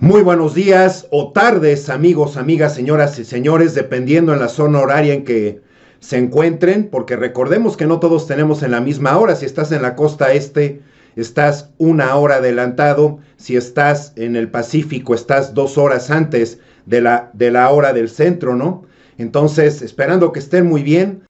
Muy buenos días o tardes, amigos, amigas, señoras y señores, dependiendo en la zona horaria en que se encuentren, porque recordemos que no todos tenemos en la misma hora. Si estás en la costa este, estás una hora adelantado. Si estás en el Pacífico, estás 2 horas antes de la hora del centro, ¿no? Entonces, esperando que estén muy bien.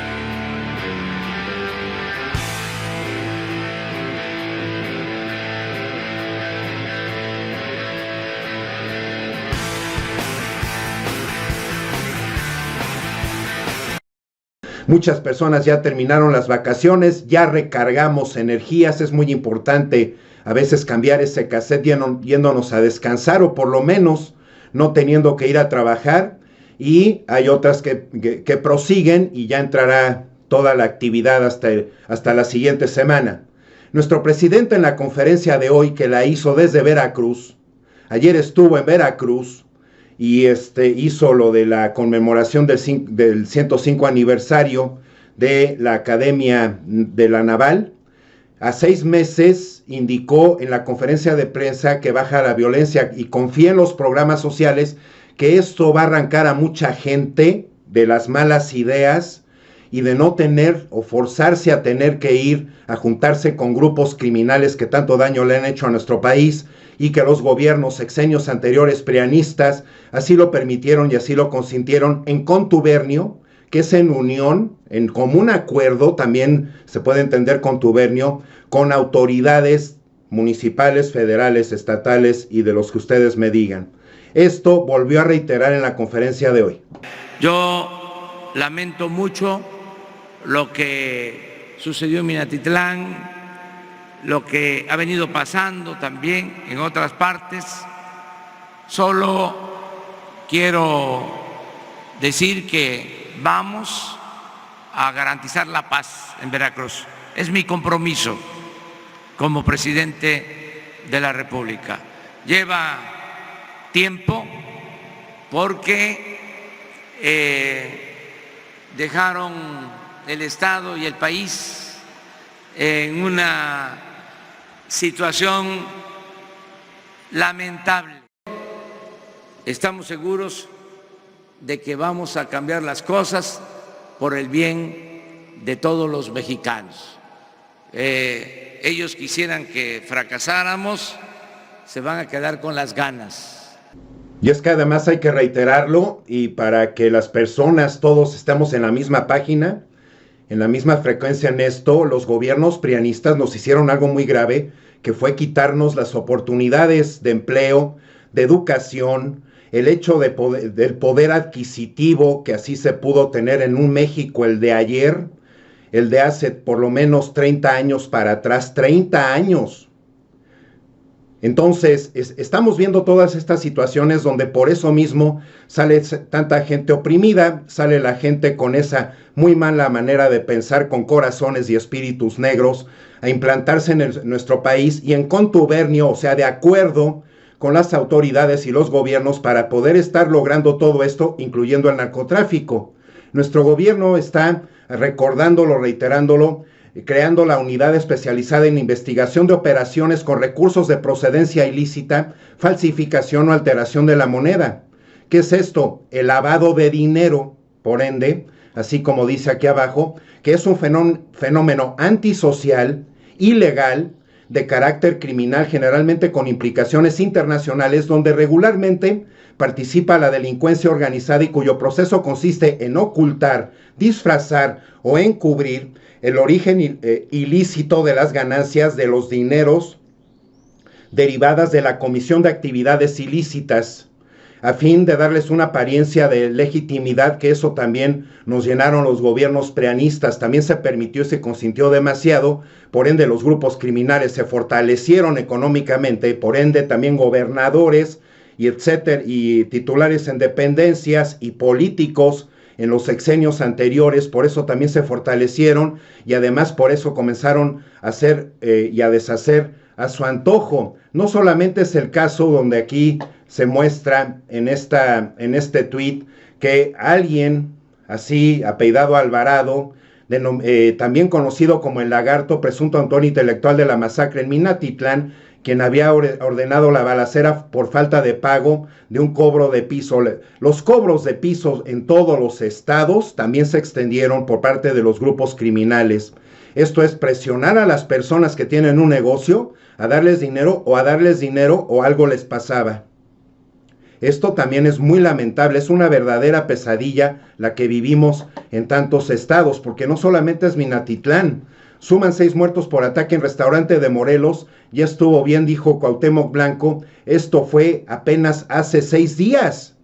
Muchas personas ya terminaron las vacaciones, ya recargamos energías. Es muy importante a veces cambiar ese cassette yéndonos a descansar, o por lo menos no teniendo que ir a trabajar. Y hay otras que prosiguen y ya entrará toda la actividad hasta la siguiente semana. Nuestro presidente, en la conferencia de hoy, que la hizo desde Veracruz, ayer estuvo en Veracruz y hizo lo de la conmemoración del 105 aniversario de la Academia de la Naval. A 6 meses indicó en la conferencia de prensa que baja la violencia y confía en los programas sociales, que esto va a arrancar a mucha gente de las malas ideas y de no tener o forzarse a tener que ir a juntarse con grupos criminales que tanto daño le han hecho a nuestro país, y que los gobiernos sexenios anteriores prianistas así lo permitieron y así lo consintieron en contubernio, que es en unión, en común acuerdo, también se puede entender contubernio, con autoridades municipales, federales, estatales y de los que ustedes me digan. Esto volvió a reiterar en la conferencia de hoy. Yo lamento mucho lo que sucedió en Minatitlán, lo que ha venido pasando también en otras partes. Solo quiero decir que vamos a garantizar la paz en Veracruz. Es mi compromiso como presidente de la República. Lleva tiempo porque dejaron el Estado y el país en una situación lamentable. Estamos seguros de que vamos a cambiar las cosas por el bien de todos los mexicanos. Ellos quisieran que fracasáramos, se van a quedar con las ganas. Y es que además hay que reiterarlo, y para que las personas, todos estemos en la misma página, en la misma frecuencia en esto, los gobiernos prianistas nos hicieron algo muy grave, que fue quitarnos las oportunidades de empleo, de educación, el hecho del poder adquisitivo que así se pudo tener en un México, el de ayer, el de hace por lo menos 30 años para atrás, 30 años. Entonces, estamos viendo todas estas situaciones donde por eso mismo sale tanta gente oprimida, sale la gente con esa muy mala manera de pensar, con corazones y espíritus negros, a implantarse en nuestro país y en contubernio, o sea, de acuerdo con las autoridades y los gobiernos para poder estar logrando todo esto, incluyendo el narcotráfico. Nuestro gobierno está recordándolo, reiterándolo, creando la unidad especializada en investigación de operaciones con recursos de procedencia ilícita, falsificación o alteración de la moneda. ¿Qué es esto? El lavado de dinero, por ende, así como dice aquí abajo, que es un fenómeno antisocial, ilegal, de carácter criminal, generalmente con implicaciones internacionales, donde regularmente participa la delincuencia organizada y cuyo proceso consiste en ocultar, disfrazar o encubrir el origen ilícito de las ganancias de los dineros derivadas de la comisión de actividades ilícitas, a fin de darles una apariencia de legitimidad, que eso también nos llenaron los gobiernos prianistas. También se permitió y se consintió demasiado, por ende los grupos criminales se fortalecieron económicamente, por ende también gobernadores y etcétera, y titulares en dependencias y políticos en los sexenios anteriores, por eso también se fortalecieron, y además por eso comenzaron a hacer y a deshacer a su antojo. No solamente es el caso donde aquí se muestra en este tuit que alguien así, apellidado Alvarado, también conocido como el Lagarto, presunto autor intelectual de la masacre en Minatitlán, quien había ordenado la balacera por falta de pago de un cobro de piso. Los cobros de piso en todos los estados también se extendieron por parte de los grupos criminales. Esto es presionar a las personas que tienen un negocio a darles dinero o algo les pasaba. Esto también es muy lamentable, es una verdadera pesadilla la que vivimos en tantos estados, porque no solamente es Minatitlán, suman 6 muertos por ataque en restaurante de Morelos, ya estuvo bien, dijo Cuauhtémoc Blanco, esto fue apenas hace 6 días.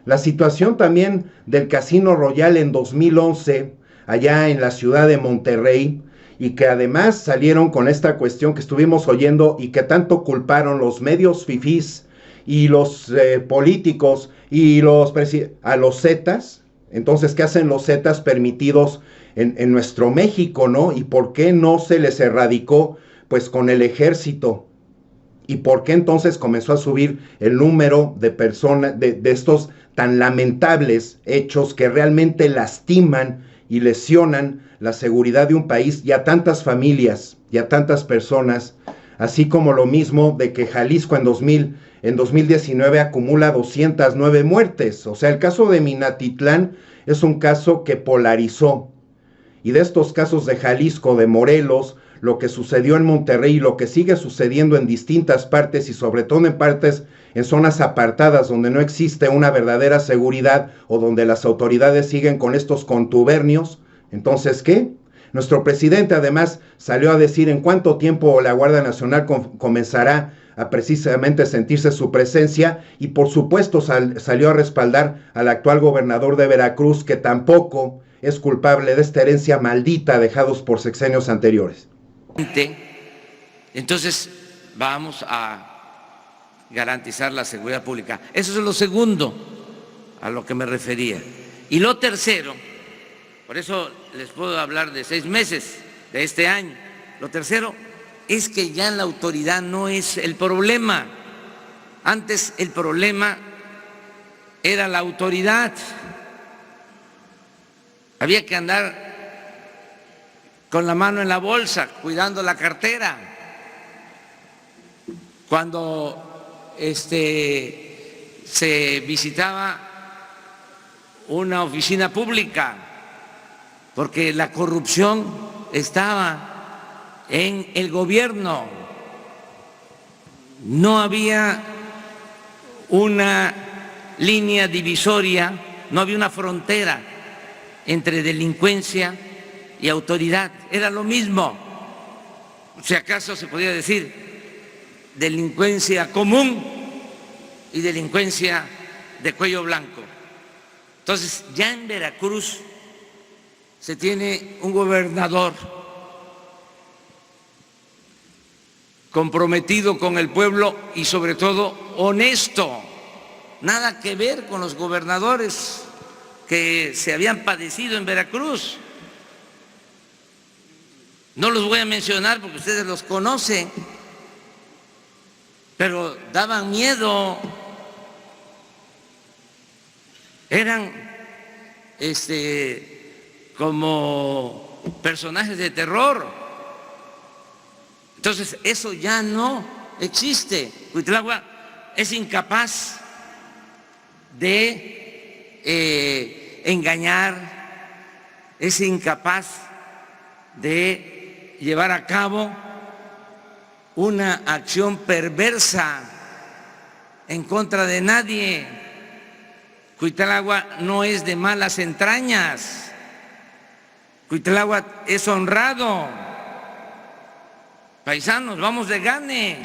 La situación también del Casino Royal en 2011, allá en la ciudad de Monterrey, y que además salieron con esta cuestión que estuvimos oyendo y que tanto culparon los medios fifís y los políticos y a los zetas. Entonces, ¿qué hacen los zetas permitidos en nuestro México, no? ¿Y por qué no se les erradicó pues con el ejército? ¿Y por qué entonces comenzó a subir el número de personas, de estos tan lamentables hechos que realmente lastiman y lesionan la seguridad de un país y a tantas familias y a tantas personas? Así como lo mismo de que Jalisco en 2019 acumula 209 muertes. O sea, el caso de Minatitlán es un caso que polarizó. Y de estos casos de Jalisco, de Morelos, lo que sucedió en Monterrey y lo que sigue sucediendo en distintas partes y sobre todo en zonas apartadas donde no existe una verdadera seguridad o donde las autoridades siguen con estos contubernios, entonces, ¿qué? Nuestro presidente además salió a decir en cuánto tiempo la Guardia Nacional comenzará a precisamente sentirse su presencia y por supuesto salió a respaldar al actual gobernador de Veracruz, que tampoco es culpable de esta herencia maldita dejados por sexenios anteriores. Entonces vamos a garantizar la seguridad pública. Eso es lo segundo a lo que me refería. Y lo tercero, por eso les puedo hablar de 6 meses de este año. Lo tercero es que ya la autoridad no es el problema. Antes el problema era la autoridad. Había que andar con la mano en la bolsa, cuidando la cartera. Cuando se visitaba una oficina pública, porque la corrupción estaba en el gobierno. No había una línea divisoria, no había una frontera entre delincuencia y autoridad. Era lo mismo. Si acaso se podía decir delincuencia común y delincuencia de cuello blanco. Entonces, ya en Veracruz se tiene un gobernador comprometido con el pueblo y sobre todo honesto. Nada que ver con los gobernadores que se habían padecido en Veracruz. No los voy a mencionar porque ustedes los conocen, pero daban miedo. Eran como personajes de terror. Entonces, eso ya no existe. Cuitlahua es incapaz de engañar, es incapaz de llevar a cabo una acción perversa en contra de nadie. Cuitlahua no es de malas entrañas. Cuitlahua es honrado. Paisanos, vamos de gane.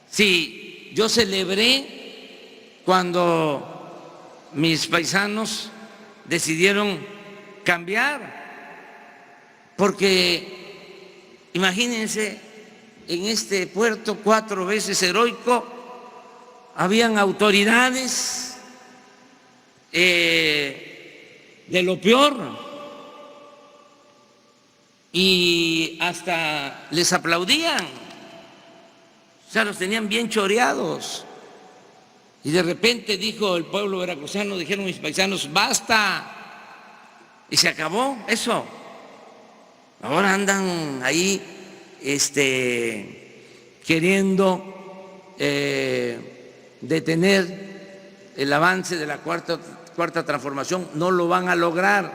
Sí, yo celebré cuando mis paisanos decidieron cambiar, porque imagínense, en este puerto 4 veces heroico habían autoridades de lo peor y hasta les aplaudían, o sea, los tenían bien choreados. Y de repente dijo el pueblo veracruzano, dijeron mis paisanos, basta, y se acabó eso. Ahora andan ahí queriendo detener el avance de la cuarta transformación. No lo van a lograr,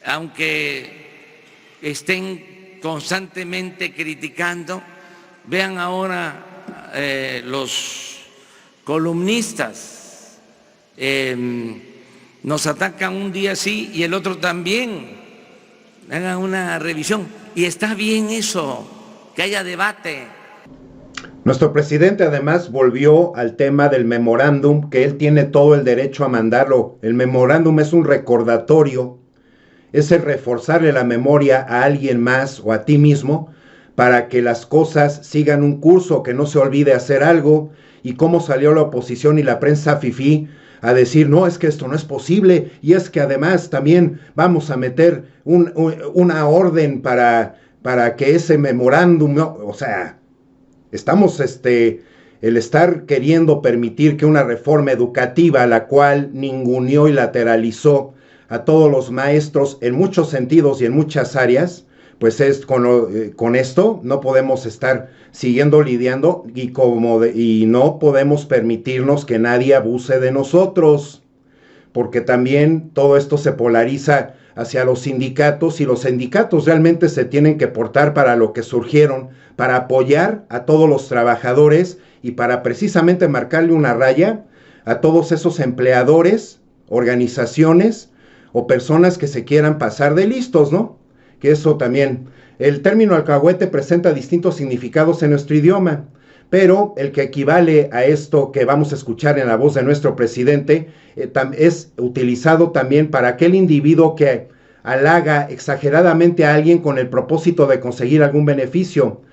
aunque estén constantemente criticando. Vean ahora los columnistas, nos atacan un día sí y el otro también. Hagan una revisión. Y está bien eso, que haya debate. Nuestro presidente además volvió al tema del memorándum, que él tiene todo el derecho a mandarlo. El memorándum es un recordatorio, es el reforzarle la memoria a alguien más o a ti mismo para que las cosas sigan un curso, que no se olvide hacer algo. Y cómo salió la oposición y la prensa fifí a decir, no, es que esto no es posible, y es que además también vamos a meter una orden para que ese memorándum, no, o sea, estamos el estar queriendo permitir que una reforma educativa, la cual ninguneó y lateralizó a todos los maestros en muchos sentidos y en muchas áreas, pues es con esto no podemos estar siguiendo lidiando y no podemos permitirnos que nadie abuse de nosotros, porque también todo esto se polariza hacia los sindicatos, y los sindicatos realmente se tienen que portar para lo que surgieron, para apoyar a todos los trabajadores y para precisamente marcarle una raya a todos esos empleadores, organizaciones o personas que se quieran pasar de listos, ¿no? Que eso también, el término alcahuete presenta distintos significados en nuestro idioma, pero el que equivale a esto que vamos a escuchar en la voz de nuestro presidente es utilizado también para aquel individuo que halaga exageradamente a alguien con el propósito de conseguir algún beneficio.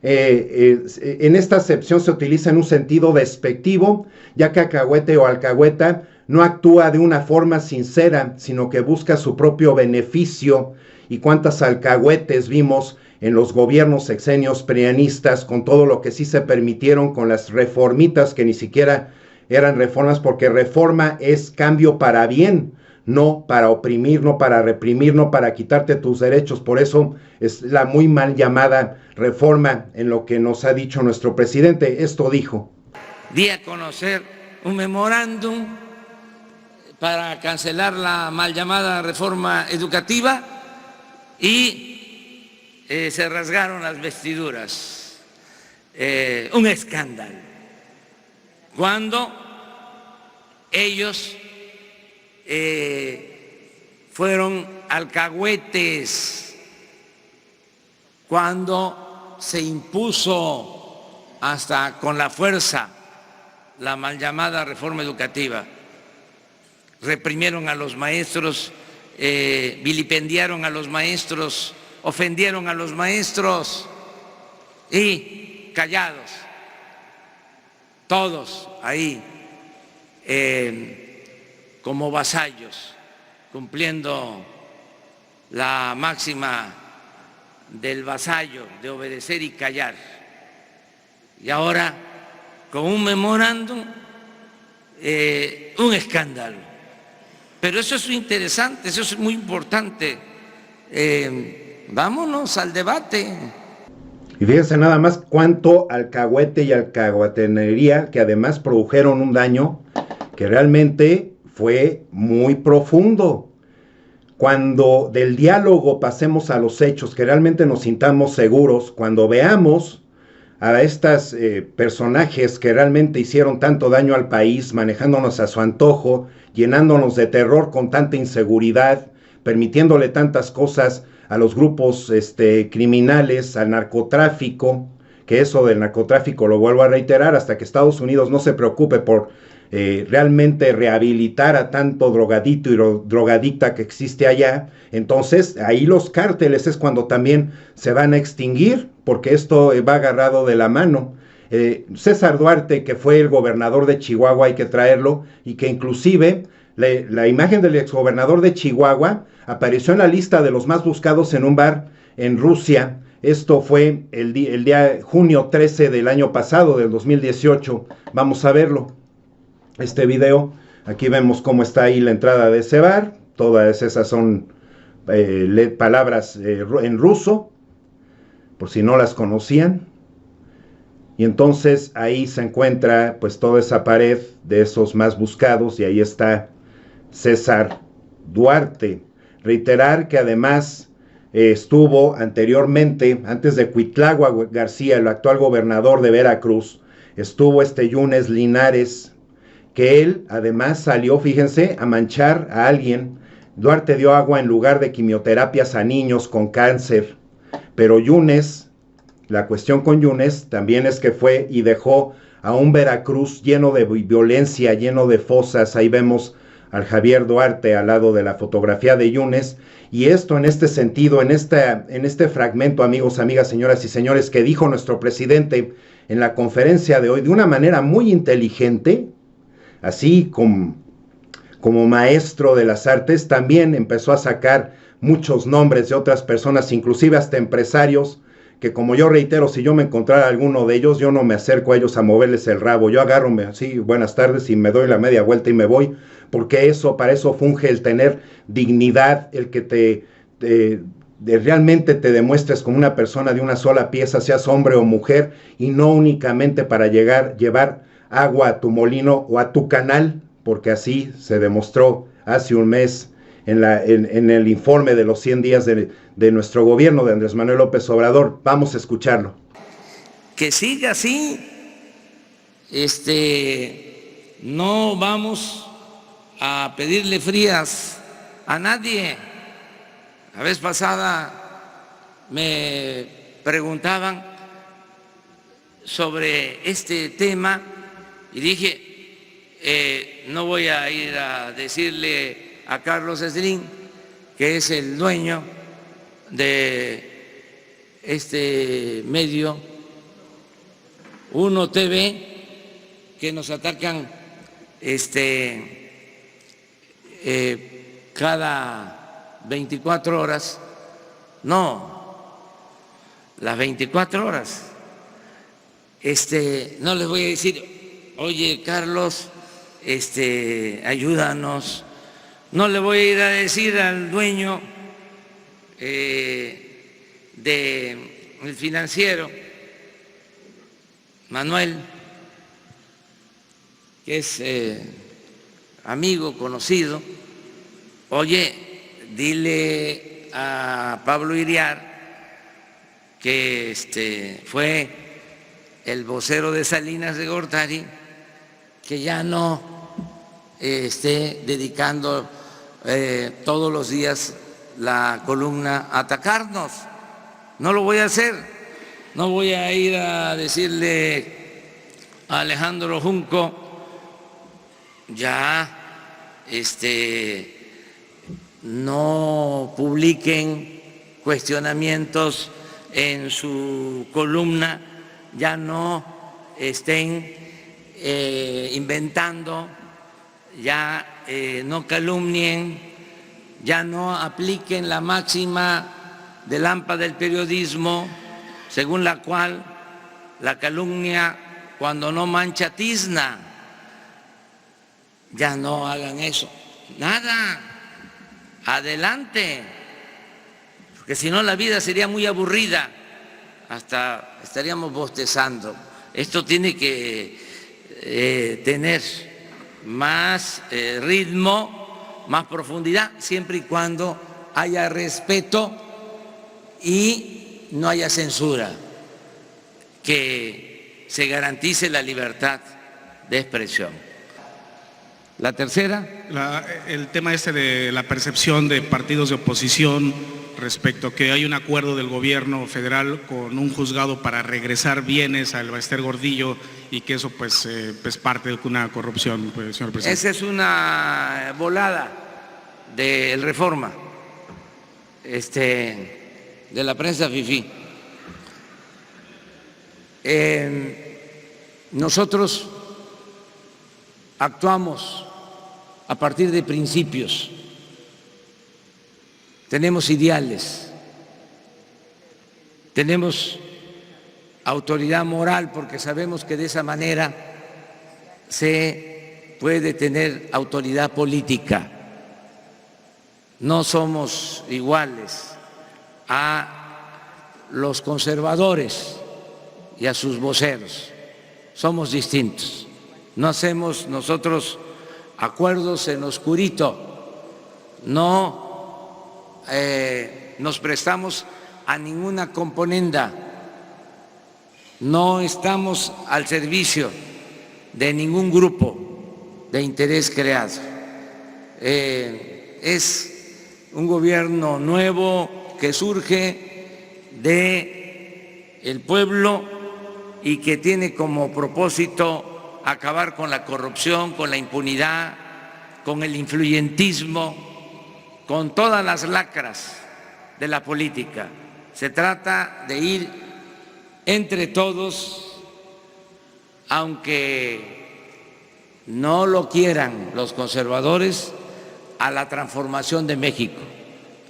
En esta acepción se utiliza en un sentido despectivo, ya que alcahuete o alcahueta no actúa de una forma sincera, sino que busca su propio beneficio. Y cuántas alcahuetes vimos en los gobiernos sexenios prianistas, con todo lo que sí se permitieron, con las reformitas que ni siquiera eran reformas, porque reforma es cambio para bien, no para oprimir, no para reprimir, no para quitarte tus derechos. Por eso es la muy mal llamada reforma en lo que nos ha dicho nuestro presidente. Esto dijo. Di a conocer un memorándum para cancelar la mal llamada reforma educativa y se rasgaron las vestiduras. Un escándalo. Cuando ellos fueron alcahuetes, cuando se impuso hasta con la fuerza la mal llamada reforma educativa, reprimieron a los maestros, vilipendiaron a los maestros, ofendieron a los maestros y callados, todos ahí como vasallos, cumpliendo la máxima del vasallo de obedecer y callar. Y ahora, con un memorándum, un escándalo. Pero eso es interesante, eso es muy importante. Vámonos al debate. Y fíjense nada más cuánto alcahuete y alcahuetenería, que además produjeron un daño que realmente fue muy profundo. Cuando del diálogo pasemos a los hechos, que realmente nos sintamos seguros, cuando veamos a estos personajes que realmente hicieron tanto daño al país, manejándonos a su antojo, llenándonos de terror con tanta inseguridad, permitiéndole tantas cosas a los grupos criminales, al narcotráfico, que eso del narcotráfico lo vuelvo a reiterar, hasta que Estados Unidos no se preocupe por realmente rehabilitar a tanto drogadito y drogadicta que existe allá, entonces ahí los cárteles es cuando también se van a extinguir, porque esto va agarrado de la mano. César Duarte, que fue el gobernador de Chihuahua, hay que traerlo, y que inclusive la imagen del exgobernador de Chihuahua apareció en la lista de los más buscados en un bar en Rusia. Esto fue el día junio 13 del año pasado, del 2018. Vamos a verlo. Este video, aquí vemos cómo está ahí la entrada de ese bar. Todas esas son palabras en ruso. por si no las conocían. Y entonces ahí se encuentra pues toda esa pared de esos más buscados, y ahí está César Duarte. Reiterar que además estuvo anteriormente, antes de Cuitlagua García, el actual gobernador de Veracruz, estuvo Yunes Linares, que él además salió, fíjense, a manchar a alguien. Duarte dio agua en lugar de quimioterapias a niños con cáncer, pero Yunes, la cuestión con Yunes también es que fue y dejó a un Veracruz lleno de violencia, lleno de fosas. Ahí vemos al Javier Duarte al lado de la fotografía de Yunes. Y esto en este sentido, en este fragmento, amigos, amigas, señoras y señores, que dijo nuestro presidente en la conferencia de hoy, de una manera muy inteligente, así como maestro de las artes, también empezó a sacar muchos nombres de otras personas, inclusive hasta empresarios, que como yo reitero, si yo me encontrara alguno de ellos, yo no me acerco a ellos a moverles el rabo. Yo agarro, sí, buenas tardes, y me doy la media vuelta y me voy, porque para eso funge el tener dignidad, el que realmente te demuestres como una persona de una sola pieza, seas hombre o mujer, y no únicamente para llevar agua a tu molino o a tu canal, porque así se demostró hace un mes en el informe de los 100 días de nuestro gobierno de Andrés Manuel López Obrador. Vamos a escucharlo. Que siga así. No vamos a pedirle frías a nadie. La vez pasada me preguntaban sobre este tema y dije, no voy a ir a decirle a Carlos Slim, que es el dueño de este medio, Uno TV, que nos atacan cada 24 horas. No, las 24 horas. No les voy a decir, oye, Carlos, ayúdanos. No le voy a ir a decir al dueño del Financiero, Manuel, que es amigo, conocido, oye, dile a Pablo Iriar, que fue el vocero de Salinas de Gortari, que ya no esté dedicando todos los días la columna a atacarnos. No lo voy a hacer. No voy a ir a decirle a Alejandro Junco, ya no publiquen cuestionamientos en su columna, ya no estén inventando, ya no calumnien, ya no apliquen la máxima del AMPA del periodismo, según la cual la calumnia, cuando no mancha, tizna. Ya no hagan eso. Nada, adelante, porque si no la vida sería muy aburrida, hasta estaríamos bostezando. Esto tiene que tener más ritmo, más profundidad, siempre y cuando haya respeto y no haya censura, que se garantice la libertad de expresión. La tercera. El tema de la percepción de partidos de oposición respecto a que hay un acuerdo del gobierno federal con un juzgado para regresar bienes al Ballester Gordillo y que eso pues es parte de una corrupción, pues, señor presidente. Esa es una volada del Reforma, de la prensa fifí. Nosotros actuamos a partir de principios, tenemos ideales, tenemos autoridad moral, porque sabemos que de esa manera se puede tener autoridad política. No somos iguales a los conservadores y a sus voceros. Somos distintos. No hacemos nosotros acuerdos en oscurito, no nos prestamos a ninguna componenda, no estamos al servicio de ningún grupo de interés creado. Es un gobierno nuevo que surge del pueblo y que tiene como propósito acabar con la corrupción, con la impunidad, con el influyentismo, con todas las lacras de la política. Se trata de ir entre todos, aunque no lo quieran los conservadores, a la transformación de México,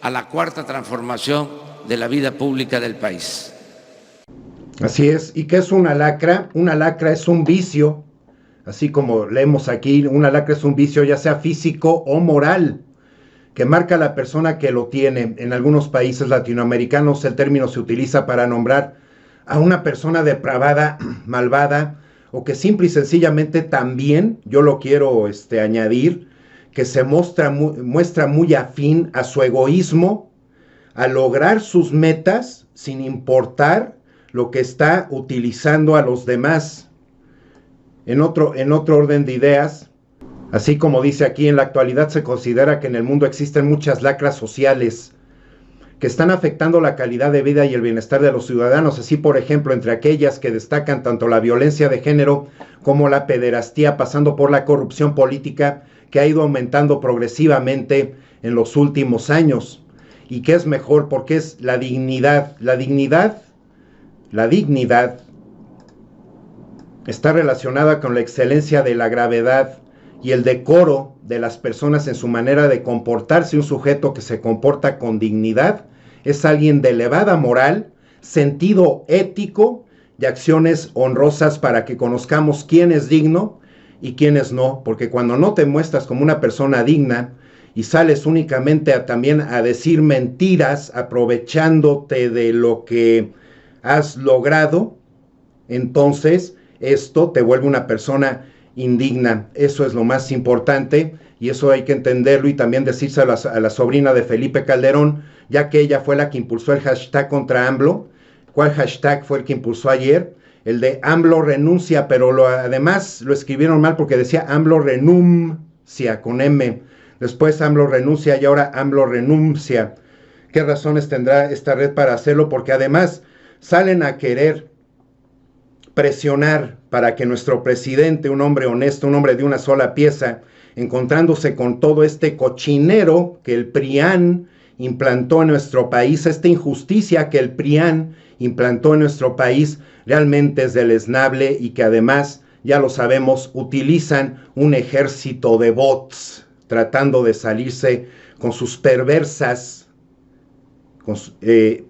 a la cuarta transformación de la vida pública del país. Así es. ¿Y qué es una lacra? Una lacra es un vicio. Así como leemos aquí, una lacra es un vicio ya sea físico o moral, que marca a la persona que lo tiene. En algunos países latinoamericanos el término se utiliza para nombrar a una persona depravada, malvada, o que simple y sencillamente también, yo lo quiero añadir, que se muestra muy afín a su egoísmo, a lograr sus metas sin importar lo que está utilizando a los demás. En otro orden de ideas, así como dice aquí, en la actualidad se considera que en el mundo existen muchas lacras sociales que están afectando la calidad de vida y el bienestar de los ciudadanos. Así, por ejemplo, entre aquellas que destacan tanto la violencia de género como la pederastía, pasando por la corrupción política que ha ido aumentando progresivamente en los últimos años. ¿Y qué es mejor? Porque es la dignidad. La dignidad está relacionada con la excelencia de la gravedad y el decoro de las personas en su manera de comportarse. Un sujeto que se comporta con dignidad es alguien de elevada moral, sentido ético y acciones honrosas, para que conozcamos quién es digno y quién es no. Porque cuando no te muestras como una persona digna y sales únicamente también a decir mentiras, aprovechándote de lo que has logrado, entonces esto te vuelve una persona indigna. Eso es lo más importante, y eso hay que entenderlo y también decírselo a la sobrina de Felipe Calderón, ya que ella fue la que impulsó el hashtag contra AMLO. ¿Cuál hashtag fue el que impulsó ayer? El de AMLO renuncia, pero además lo escribieron mal porque decía AMLO renuncia con M. Después AMLO renuncia y ahora AMLO renuncia. ¿Qué razones tendrá esta red para hacerlo? Porque además salen a querer presionar para que nuestro presidente, un hombre honesto, un hombre de una sola pieza, encontrándose con todo este cochinero que el PRIAN implantó en nuestro país, esta injusticia que el PRIAN implantó en nuestro país, realmente es deleznable, y que además, ya lo sabemos, utilizan un ejército de bots tratando de salirse con sus perversas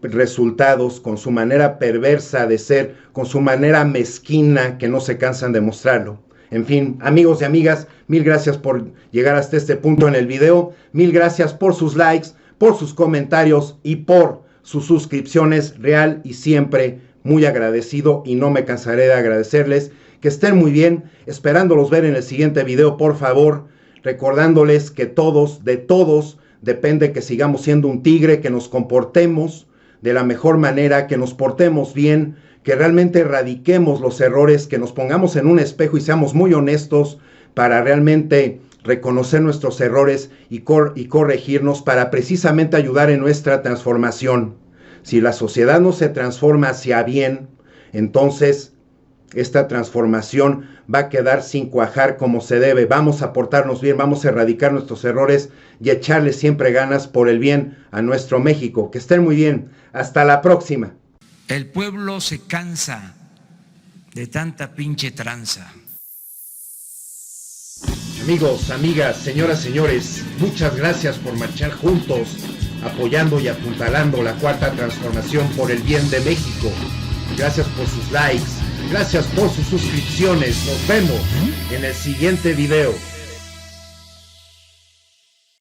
resultados, con su manera perversa de ser, con su manera mezquina, que no se cansan de mostrarlo. En fin, amigos y amigas, mil gracias por llegar hasta este punto en el video, mil gracias por sus likes, por sus comentarios y por sus suscripciones. Real y siempre muy agradecido, y no me cansaré de agradecerles. Que estén muy bien, esperándolos ver en el siguiente video, por favor, recordándoles que de todos depende que sigamos siendo un tigre, que nos comportemos de la mejor manera, que nos portemos bien, que realmente erradiquemos los errores, que nos pongamos en un espejo y seamos muy honestos para realmente reconocer nuestros errores y corregirnos, para precisamente ayudar en nuestra transformación. Si la sociedad no se transforma hacia bien, entonces esta transformación va a quedar sin cuajar como se debe. Vamos a portarnos bien, vamos a erradicar nuestros errores y echarle siempre ganas por el bien a nuestro México. Que estén muy bien. Hasta la próxima. El pueblo se cansa de tanta pinche tranza. Amigos, amigas, señoras, señores, muchas gracias por marchar juntos, apoyando y apuntalando la cuarta transformación por el bien de México. Gracias por sus likes, gracias por sus suscripciones. Nos vemos en el siguiente video.